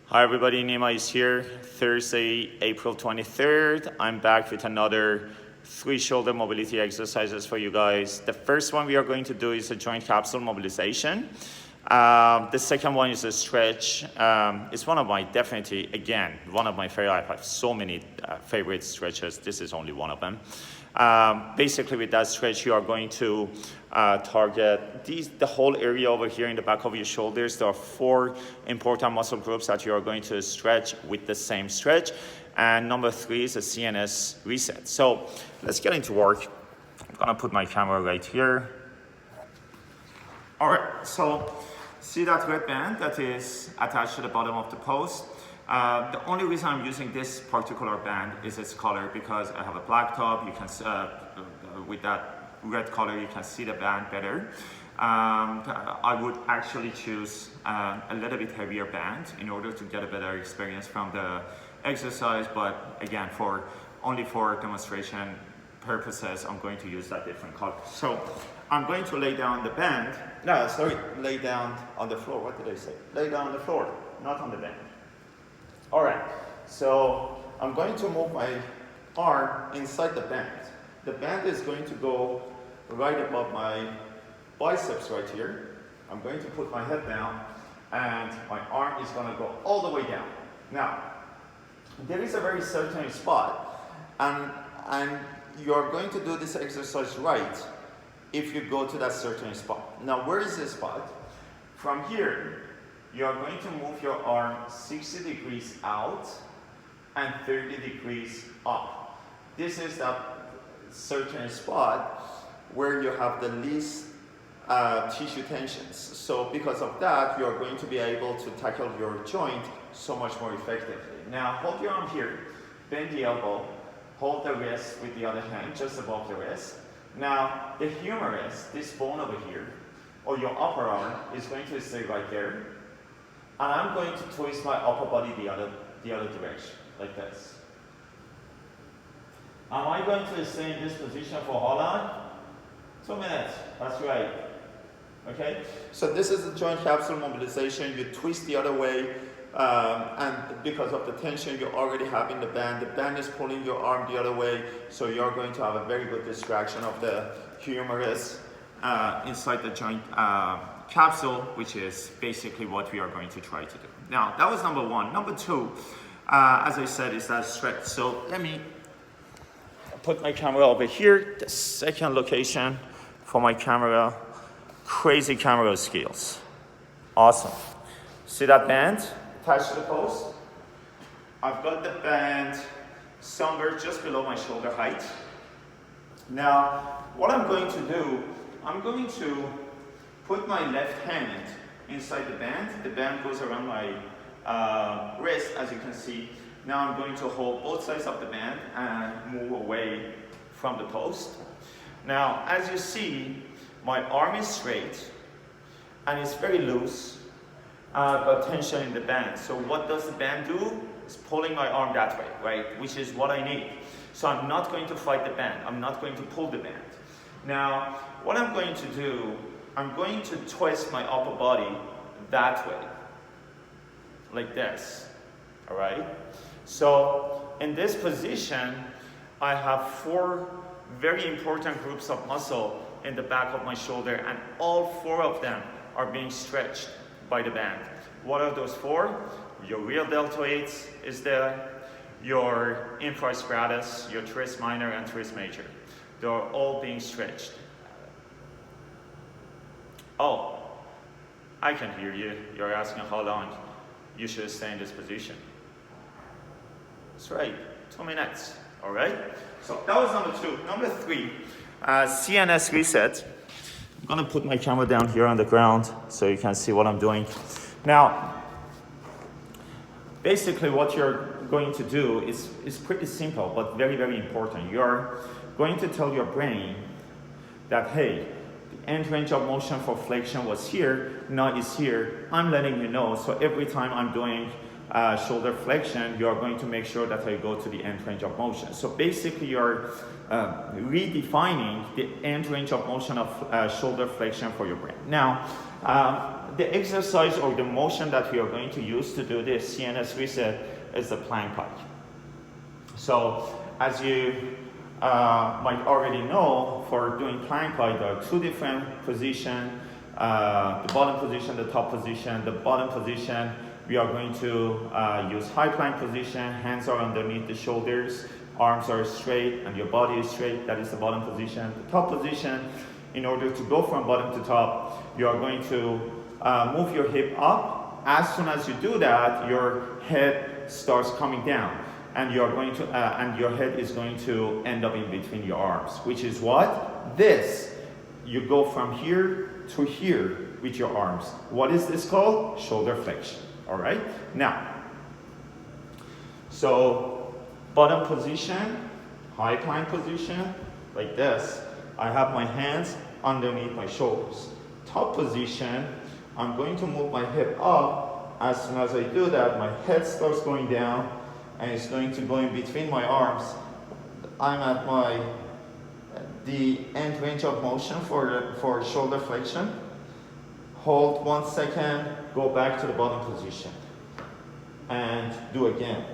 Hi everybody, Nima is here. Thursday, April 23rd. I'm back with another 3 shoulder mobility exercises for you guys. The first one we are going to do is a joint capsule mobilization. The second one is a stretch. It's one of my, definitely, again, one of my favorite. I have so many favorite stretches. This is only one of them. Basically with that stretch, you are going to target the whole area over here in the back of your shoulders. There are 4 important muscle groups that you are going to stretch with the same stretch. And number 3 is a CNS reset. So let's get into work. I'm gonna put my camera right here. All right, so see that red band that is attached to the bottom of the post? The only reason I'm using this particular band is its color, because I have a black top. You can, with that red color, you can see the band better. I would actually choose a little bit heavier band in order to get a better experience from the exercise, but again, only for demonstration purposes, I'm going to use that different color. So I'm going to lay down the band. No, sorry, lay down on the floor. What did I say? Lay down on the floor, not on the band. All right, so I'm going to move my arm inside the band. The band is going to go right above my biceps right here. I'm going to put my head down and my arm is going to go all the way down. Now, there is a very certain spot and you're going to do this exercise right if you go to that certain spot. Now, where is this spot? From here, you are going to move your arm 60 degrees out and 30 degrees up. This is that certain spot where you have the least tissue tensions. So because of that, you are going to be able to tackle your joint so much more effectively. Now, hold your arm here, bend the elbow, hold the wrist with the other hand just above the wrist. Now, the humerus, this bone over here, or your upper arm, is going to stay right there. And I'm going to twist my upper body the other direction, like this. Am I going to stay in this position for how long? 2 minutes, that's right. Okay, so this is the joint capsule mobilization. You twist the other way, and because of the tension you already have in the band is pulling your arm the other way, so you're going to have a very good distraction of the humerus inside the joint capsule, which is basically what we are going to try to do. Now, that was number 1. Number 2, as I said, is that stretch. So let me put my camera over here, the second location for my camera. Crazy camera skills. Awesome. See that band attached to the post? I've got the band somewhere just below my shoulder height. Now, what I'm going to do, I'm going to put my left hand inside the band. The band goes around my wrist, as you can see. Now I'm going to hold both sides of the band and move away from the post. Now, as you see, my arm is straight and it's very loose. Got tension in the band. So what does the band do? It's pulling my arm that way, right? Which is what I need. So I'm not going to fight the band. I'm not going to pull the band. Now, what I'm going to do, I'm going to twist my upper body that way, like this, all right? So in this position, I have 4 very important groups of muscle in the back of my shoulder, and all 4 of them are being stretched by the band. What are those 4? Your real deltoids is there, your infraspiratus, your teres minor and teres major. They're all being stretched. Oh, I can hear you. You're asking how long you should stay in this position. That's right, 2 minutes, all right? So that was number 2. Number 3, CNS reset. I'm gonna put my camera down here on the ground so you can see what I'm doing. Now, basically what you're going to do is pretty simple, but very, very important. You're going to tell your brain that, hey, the end range of motion for flexion was here, now it's here. I'm letting you know, so every time I'm doing shoulder flexion, you are going to make sure that I go to the end range of motion. So basically you're redefining the end range of motion of shoulder flexion for your brain. Now, the exercise or the motion that we are going to use to do this CNS reset is the plank pike. So as you might already know, for doing plank pike, there are two different positions, the bottom position, the top position. The bottom position, we are going to use high plank position, hands are underneath the shoulders, arms are straight, and your body is straight. That is the bottom position. The top position, in order to go from bottom to top, you are going to move your hip up. As soon as you do that, your head starts coming down, and you are going to, and your head is going to end up in between your arms, which is what? This. You go from here to here with your arms. What is this called? Shoulder flexion. All right. Now, so bottom position, high plank position, like this. I have my hands underneath my shoulders. Top position, I'm going to move my hip up. As soon as I do that, my head starts going down and it's going to go in between my arms. I'm at the end range of motion for shoulder flexion. Hold 1 second, go back to the bottom position and do again.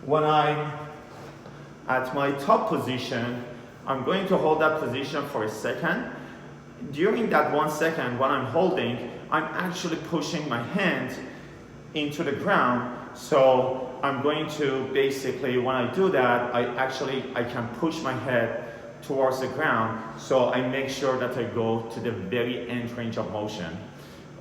When I'm at my top position, I'm going to hold that position for a second. During that 1 second, when I'm holding, I'm actually pushing my hand into the ground. So I'm going to basically, when I do that, I can push my head towards the ground. So I make sure that I go to the very end range of motion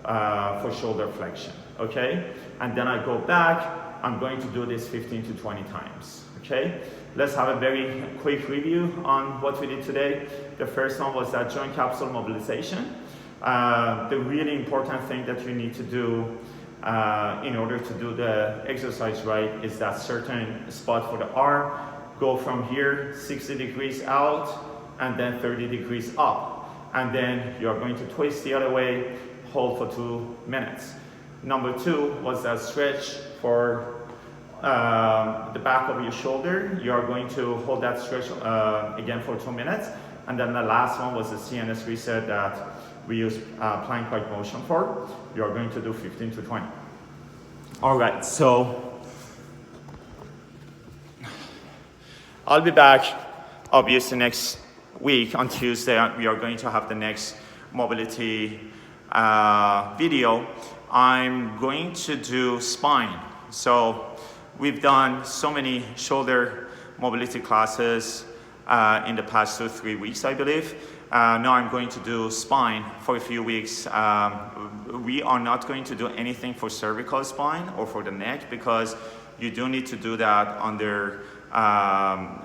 for shoulder flexion, okay? And then I go back. I'm going to do this 15 to 20 times, okay? Let's have a very quick review on what we did today. The first one was that joint capsule mobilization. The really important thing that you need to do in order to do the exercise right is that certain spot for the arm. Go from here 60 degrees out and then 30 degrees up. And then you're going to twist the other way, hold for 2 minutes. Number 2 was that stretch for the back of your shoulder. You are going to hold that stretch again for 2 minutes. And then the last one was the CNS reset that we use plank pike motion for. You are going to do 15 to 20. All right, so I'll be back obviously next week on Tuesday. We are going to have the next mobility video. I'm going to do spine. So we've done so many shoulder mobility classes in the past 2-3 weeks, I believe. Now I'm going to do spine for a few weeks. We are not going to do anything for cervical spine or for the neck because you do need to do that under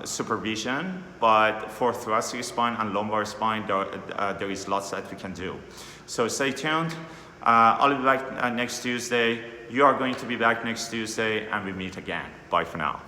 supervision. But for thoracic spine and lumbar spine, there is lots that we can do. So stay tuned. I'll be back next Tuesday. You are going to be back next Tuesday, and we meet again. Bye for now.